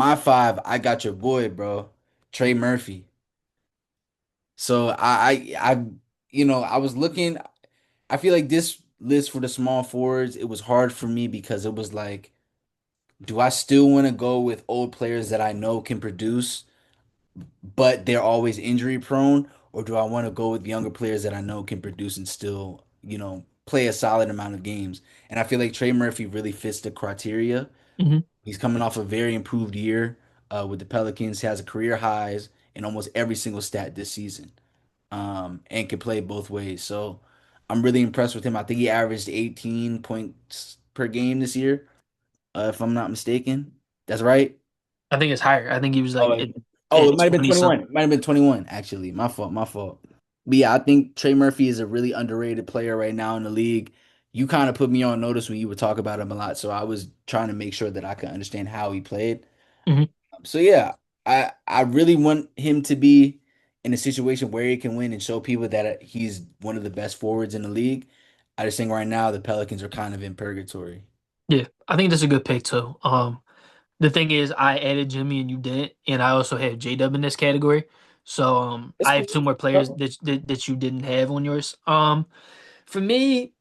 My five, I got your boy, bro, Trey Murphy. So I was looking. I feel like this list for the small forwards, it was hard for me because it was like, do I still want to go with old players that I know can produce, but they're always injury prone, or do I want to go with younger players that I know can produce and still, play a solid amount of games? And I feel like Trey Murphy really fits the criteria. Hmm. He's coming off a very improved year with the Pelicans. He has a career highs in almost every single stat this season, and can play both ways. So I'm really impressed with him. I think he averaged 18 points per game this year, if I'm not mistaken. That's right. I think it's higher. I think he was Oh, like oh, at it might have been 20 21. something. It might have been 21, actually. My fault, my fault. But yeah, I think Trey Murphy is a really underrated player right now in the league. You kind of put me on notice when you would talk about him a lot, so I was trying to make sure that I could understand how he played. Hmm. So yeah, I really want him to be in a situation where he can win and show people that he's one of the best forwards in the league. I just think right now the Pelicans are kind of in purgatory. Yeah, I think that's a good pick too. The thing is, I added Jimmy and you didn't, and I also have J Dub in this category. So It's I have cool. two more players that you didn't have on yours. For me,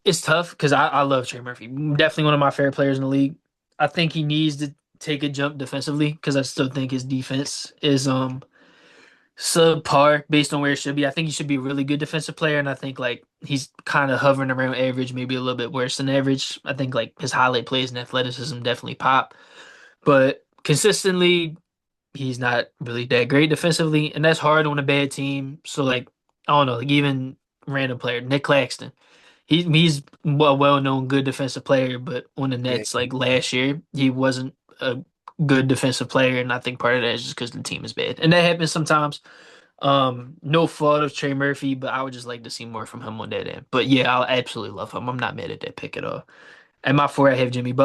it's tough because I love Trey Murphy. Definitely one of my favorite players in the league. I think he needs to take a jump defensively because I still think his defense is subpar based on where it should be. I think he should be a really good defensive player, and I think like he's kind of hovering around average, maybe a little bit worse than average. I think like his highlight plays and athleticism definitely pop, but consistently he's not really that great defensively, and that's hard on a bad team. So like I don't know, like even random player Nick Claxton. He's a well-known good defensive player, but on the Yeah. Nets, like last year, he wasn't a good defensive player, and I think part of that is just because the team is bad, and that happens sometimes. No fault of Trey Murphy, but I would just like to see more from him on that end. But yeah, I'll absolutely love him. I'm not mad at that pick at all. At my four, I have Jimmy Butler.